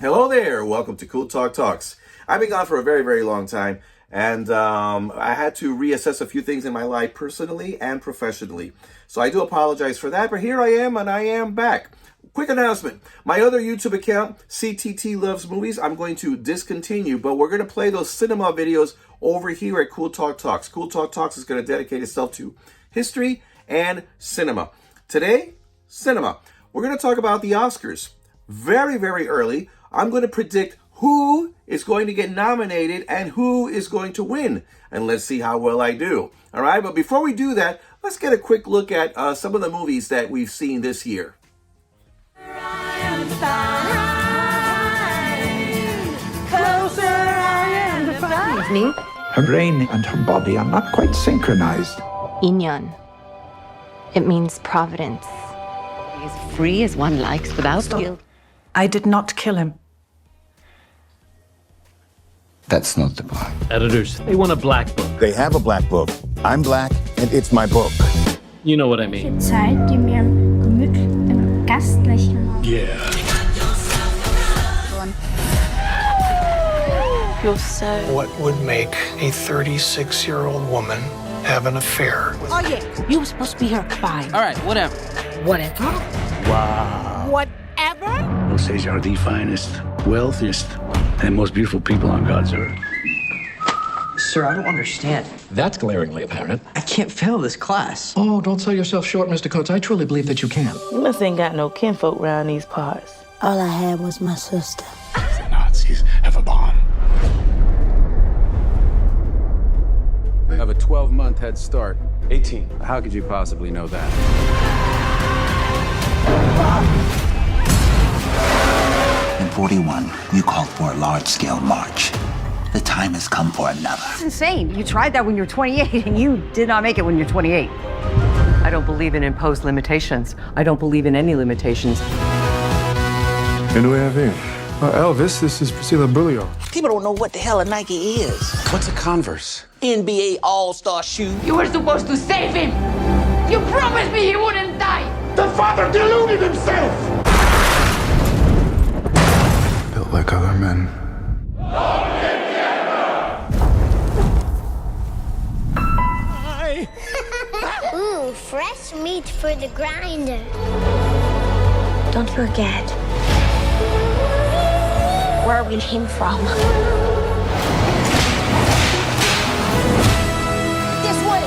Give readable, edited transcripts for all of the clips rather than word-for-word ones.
Hello there. Welcome to Cool Talk Talks. I've been gone for a very, very long time, and I had to reassess a few things in my life personally and professionally. So I do apologize for that, but here I am, and I am back. Quick announcement. My other YouTube account, CTT Loves Movies, I'm going to discontinue, but we're going to play those cinema videos over here at Cool Talk Talks. Cool Talk Talks is going to dedicate itself to history and cinema. Today, cinema. We're going to talk about the Oscars. Very, very early, I'm going to predict who is going to get nominated and who is going to win. And let's see how well I do. All right, but before we do that, let's get a quick look at some of the movies that we've seen this year. Evening. Her brain and her body are not quite synchronized. Inyon. It means providence. As free as one likes without guilt. I did not kill him. That's not the point. Editors, they want a black book. They have a black book. I'm black, and it's my book. You know what I mean. Zeit, die mehr gemütlich und gastlich. Yeah. You're so... What would make a 36-year-old woman have an affair with... Oh, yeah. You were supposed to be her bye. All right, whatever. Whatever? Wow. Whatever? Osage are the finest, wealthiest, and most beautiful people on God's earth. Sir, I don't understand. That's glaringly apparent. I can't fail this class. Oh, don't sell yourself short, Mr. Coates. I truly believe that you can. You must ain't got no kinfolk around these parts. All I had was my sister. The Nazis have a bomb. I have a 12-month head start. 18. How could you possibly know that? In 41, you called for a large-scale march. The time has come for another. It's insane. You tried that when you were 28, and you did not make it when you're 28. I don't believe in imposed limitations. I don't believe in any limitations. And do we have here? Elvis, this is Priscilla Buglio. People don't know what the hell a Nike is. What's a Converse? NBA All-Star shoe. You were supposed to save him. You promised me he wouldn't die. The father deluded himself. Built like other men. Ooh, fresh meat for the grinder. Don't forget where we came from. This way.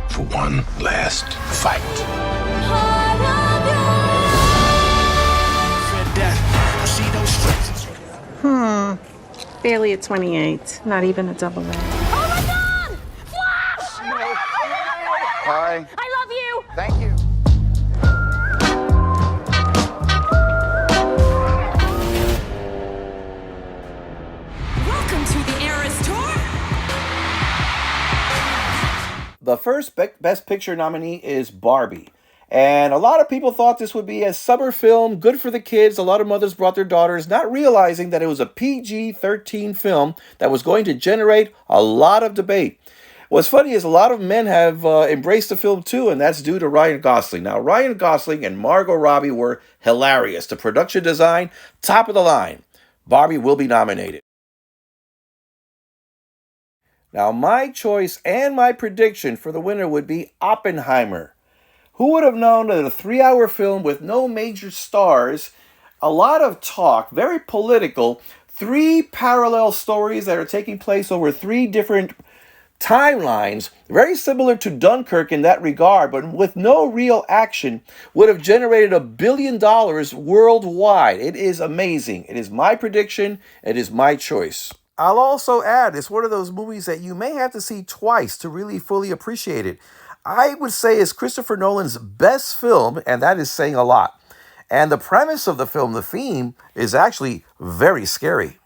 For one last fight. Barely at 28. Not even a double A. Oh my God! Flash! Hi. I love you. Thank you. Welcome to the Eras Tour. The first Best Picture nominee is Barbie. And a lot of people thought this would be a summer film, good for the kids. A lot of mothers brought their daughters, not realizing that it was a PG-13 film that was going to generate a lot of debate. What's funny is a lot of men have embraced the film too, and that's due to Ryan Gosling. Now, Ryan Gosling and Margot Robbie were hilarious. The production design, top of the line. Barbie will be nominated. Now, my choice and my prediction for the winner would be Oppenheimer. Who would have known that a 3-hour film with no major stars, a lot of talk, very political, 3 parallel stories that are taking place over 3 different timelines, very similar to Dunkirk in that regard, but with no real action, would have generated $1 billion worldwide. It is amazing. It is my prediction. It is my choice. I'll also add, it's one of those movies that you may have to see twice to really fully appreciate it. I would say it's Christopher Nolan's best film, and that is saying a lot. And the premise of the film, the theme, is actually very scary.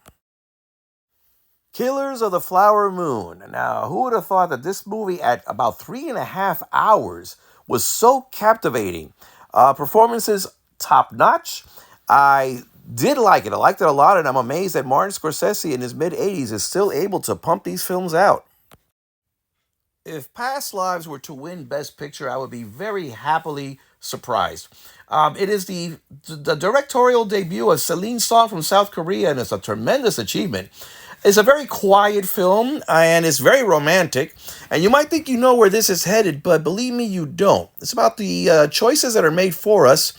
Killers of the Flower Moon. Now, who would have thought that this movie at about 3.5 hours was so captivating? Performances top-notch. I did like it. I liked it a lot, and I'm amazed that Martin Scorsese in his mid-80s is still able to pump these films out. If Past Lives were to win Best Picture, I would be very happily surprised. It is the directorial debut of Celine Song from South Korea, and it's a tremendous achievement. It's a very quiet film, and it's very romantic. And you might think you know where this is headed, but believe me, you don't. It's about the choices that are made for us,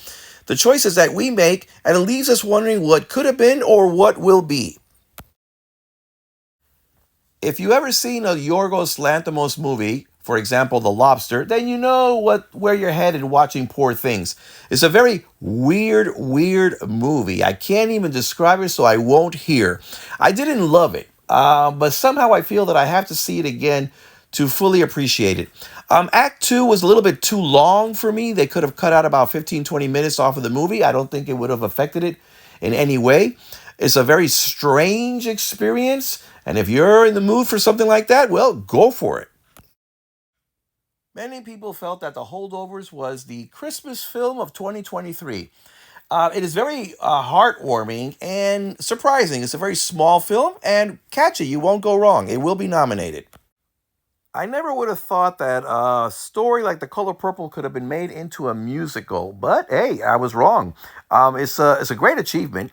the choices that we make, and it leaves us wondering what could have been or what will be. If you ever seen a Yorgos Lanthimos movie, for example, The Lobster, then you know where you're headed watching Poor Things. It's a very weird movie. I can't even describe it, so I won't here. I didn't love it, but somehow I feel that I have to see it again to fully appreciate it. Act 2 was a little bit too long for me. They could have cut out about 15-20 minutes off of the movie. I don't think it would have affected it in any way. It's a very strange experience, and if you're in the mood for something like that, well, go for it. Many people felt that The Holdovers was the Christmas film of 2023. It is very heartwarming and surprising. It's a very small film and catchy. You won't go wrong. It will be nominated. I never would have thought that a story like The Color Purple could have been made into a musical, but hey, I was wrong. It's a great achievement.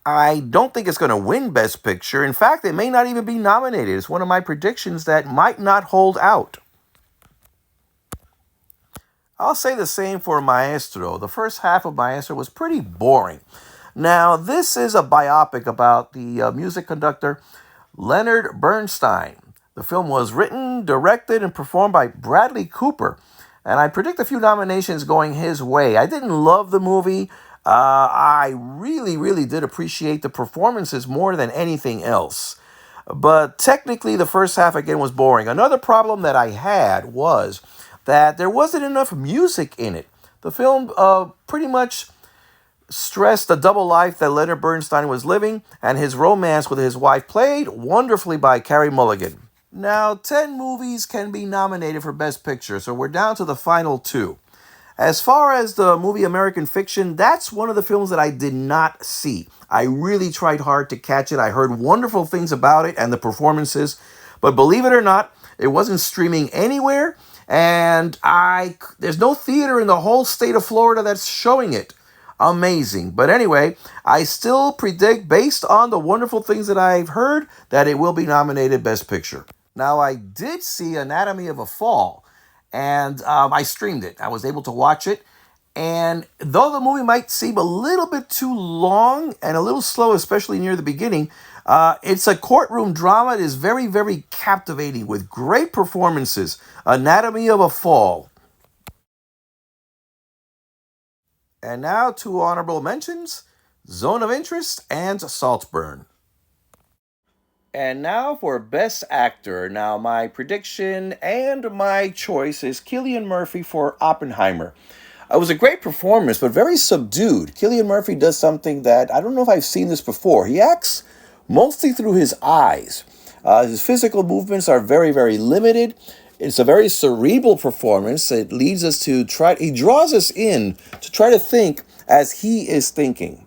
I don't think it's going to win Best Picture. In fact, it may not even be nominated. It's one of my predictions that might not hold out. I'll say the same for Maestro. The first half of Maestro was pretty boring. Now, this is a biopic about the music conductor Leonard Bernstein. The film was written, directed, and performed by Bradley Cooper. And I predict a few nominations going his way. I didn't love the movie. I really did appreciate the performances more than anything else. But technically, the first half, again, was boring. Another problem that I had was that there wasn't enough music in it. The film pretty much stressed the double life that Leonard Bernstein was living and his romance with his wife, played wonderfully by Carey Mulligan. Now, 10 movies can be nominated for Best Picture, so we're down to the final 2. As far as the movie American Fiction, that's one of the films that I did not see. I really tried hard to catch it. I heard wonderful things about it and the performances, but believe it or not, it wasn't streaming anywhere. And there's no theater in the whole state of Florida that's showing it. Amazing. But anyway, I still predict, based on the wonderful things that I've heard, that it will be nominated Best Picture. Now, I did see Anatomy of a Fall, and I streamed it. I was able to watch it. And though the movie might seem a little bit too long and a little slow, especially near the beginning, it's a courtroom drama. It is very captivating with great performances. Anatomy of a Fall. And now 2 honorable mentions, Zone of Interest and Saltburn. And now for Best Actor. Now my prediction and my choice is Cillian Murphy for Oppenheimer. It was a great performance, but very subdued. Cillian Murphy does something that I don't know if I've seen this before. He acts mostly through his eyes. His physical movements are very limited. It's a very cerebral performance. It leads us to he draws us in to try to think as he is thinking.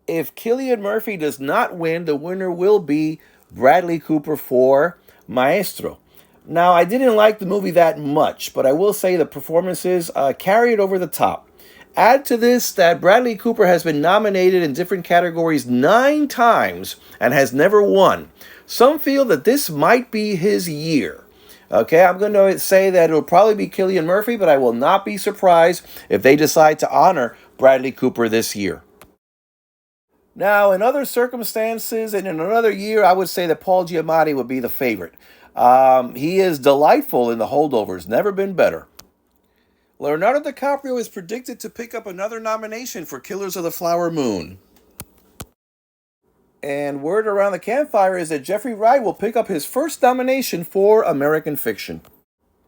If Cillian Murphy does not win, the winner will be Bradley Cooper for Maestro. Now, I didn't like the movie that much, but I will say the performances carry it over the top. Add to this that Bradley Cooper has been nominated in different categories 9 times and has never won. Some feel that this might be his year. Okay, I'm going to say that it'll probably be Cillian Murphy, but I will not be surprised if they decide to honor Bradley Cooper this year. Now, in other circumstances and in another year, I would say that Paul Giamatti would be the favorite. He is delightful in The Holdovers, never been better. Leonardo DiCaprio is predicted to pick up another nomination for Killers of the Flower Moon. And word around the campfire is that Jeffrey Wright will pick up his first nomination for American Fiction.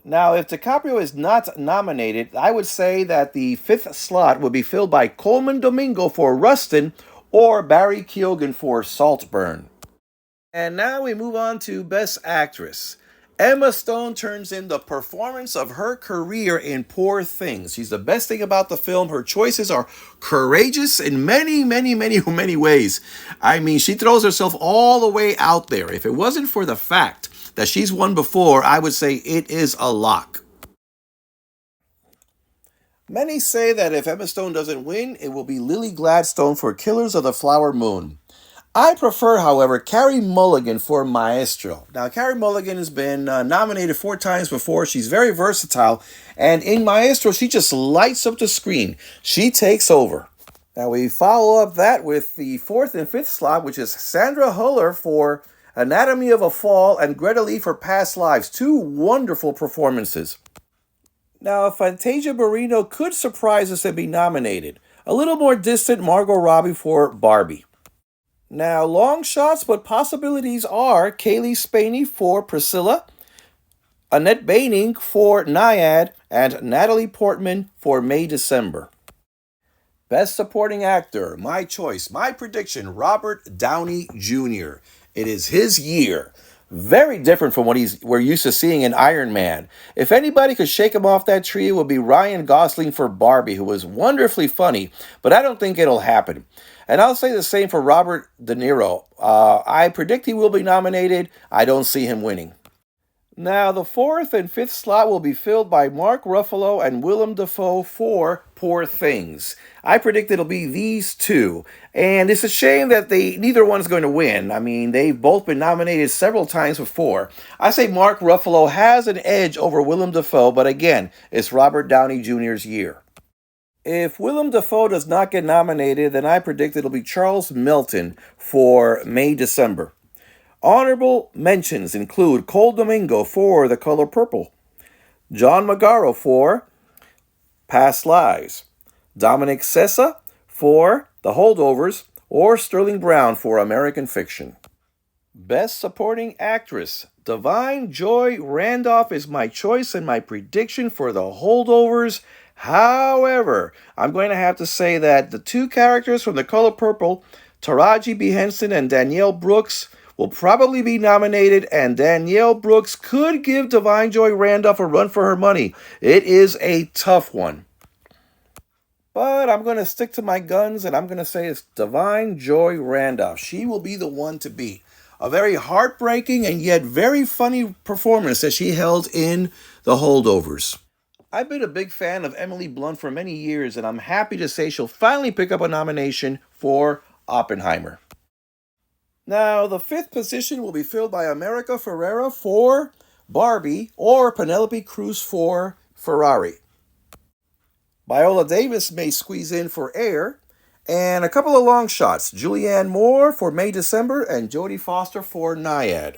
Now, if DiCaprio is not nominated, I would say that the 5th slot would be filled by Coleman Domingo for Rustin or Barry Keoghan for Saltburn. And now we move on to Best Actress. Emma Stone turns in the performance of her career in Poor Things. She's the best thing about the film. Her choices are courageous in many ways. I mean, she throws herself all the way out there. If it wasn't for the fact that she's won before, I would say it is a lock. Many say that if Emma Stone doesn't win, it will be Lily Gladstone for Killers of the Flower Moon. I prefer, however, Carey Mulligan for Maestro. Now, Carey Mulligan has been nominated 4 times before. She's very versatile. And in Maestro, she just lights up the screen. She takes over. Now, we follow up that with the 4th and 5th slot, which is Sandra Huller for Anatomy of a Fall and Greta Lee for Past Lives. 2 wonderful performances. Now, Fantasia Barrino could surprise us and be nominated. A little more distant, Margot Robbie for Barbie. Now, long shots, but possibilities are Kaylee Spaney for Priscilla, Annette Bening for Nyad, and Natalie Portman for May December. Best Supporting Actor, my choice, my prediction, Robert Downey Jr. It is his year. Very different from what we're used to seeing in Iron Man. If anybody could shake him off that tree, it would be Ryan Gosling for Barbie, who was wonderfully funny, but I don't think it'll happen. And I'll say the same for Robert De Niro. I predict he will be nominated. I don't see him winning. Now, the 4th and 5th slot will be filled by Mark Ruffalo and Willem Dafoe for Poor Things. I predict it'll be these 2. And it's a shame that neither one's going to win. I mean, they've both been nominated several times before. I say Mark Ruffalo has an edge over Willem Dafoe, but again, it's Robert Downey Jr.'s year. If Willem Dafoe does not get nominated, then I predict it'll be Charles Melton for May December. Honorable mentions include Cole Domingo for The Color Purple, John Magaro for Past Lives, Dominic Sessa for The Holdovers, or Sterling Brown for American Fiction. Best Supporting Actress, Divine Joy Randolph is my choice and my prediction for The Holdovers. However, I'm going to have to say that the 2 characters from The Color Purple, Taraji B. Henson and Danielle Brooks, will probably be nominated, and Danielle Brooks could give Divine Joy Randolph a run for her money. It is a tough one. But I'm going to stick to my guns, and I'm going to say it's Divine Joy Randolph. She will be the one to beat. A very heartbreaking and yet very funny performance that she held in The Holdovers. I've been a big fan of Emily Blunt for many years, and I'm happy to say she'll finally pick up a nomination for Oppenheimer. Now, the 5th position will be filled by America Ferrera for Barbie or Penelope Cruz for Ferrari. Viola Davis may squeeze in for Air, and a couple of long shots, Julianne Moore for May December and Jodie Foster for Nyad.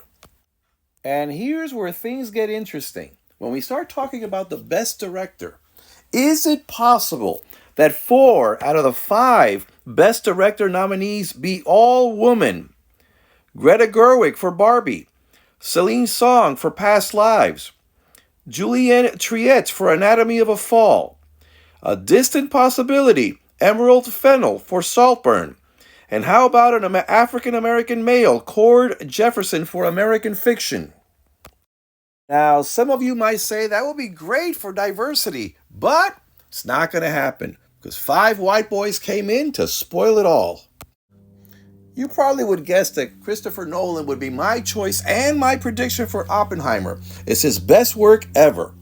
And here's where things get interesting. When we start talking about the Best Director, is it possible that 4 out of the 5 Best Director nominees be all women? Greta Gerwig for Barbie, Celine Song for Past Lives, Juliette Triet for Anatomy of a Fall, a distant possibility, Emerald Fennell for Saltburn, and how about an African-American male, Cord Jefferson for American Fiction? Now, some of you might say that would be great for diversity, but it's not going to happen because 5 white boys came in to spoil it all. You probably would guess that Christopher Nolan would be my choice and my prediction for Oppenheimer. It's his best work ever.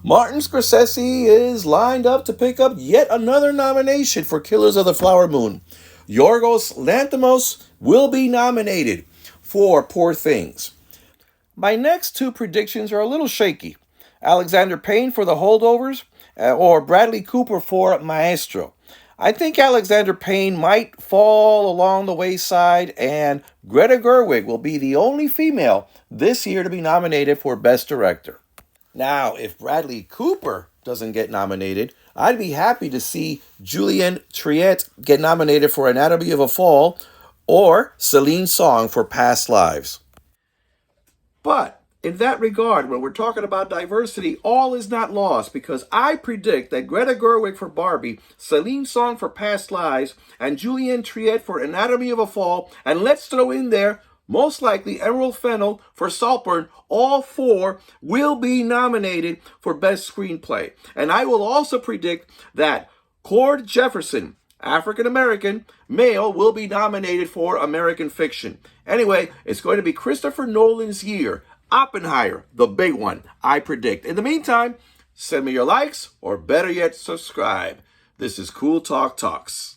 Martin Scorsese is lined up to pick up yet another nomination for Killers of the Flower Moon. Yorgos Lanthimos will be nominated for Poor Things. My next 2 predictions are a little shaky. Alexander Payne for The Holdovers or Bradley Cooper for Maestro. I think Alexander Payne might fall along the wayside, and Greta Gerwig will be the only female this year to be nominated for Best Director. Now, if Bradley Cooper doesn't get nominated, I'd be happy to see Juliette Triet get nominated for Anatomy of a Fall or Celine Song for Past Lives. But in that regard, when we're talking about diversity, all is not lost because I predict that Greta Gerwig for Barbie, Celine Song for Past Lives, and Juliette Triet for Anatomy of a Fall, and let's throw in there, most likely Emerald Fennell for Saltburn, all 4 will be nominated for Best Screenplay. And I will also predict that Cord Jefferson, African-American male, will be nominated for American Fiction. Anyway, it's going to be Christopher Nolan's year. Oppenheimer, the big one, I predict. In the meantime, Send me your likes, or better yet, subscribe. This is Cool Talk Talks.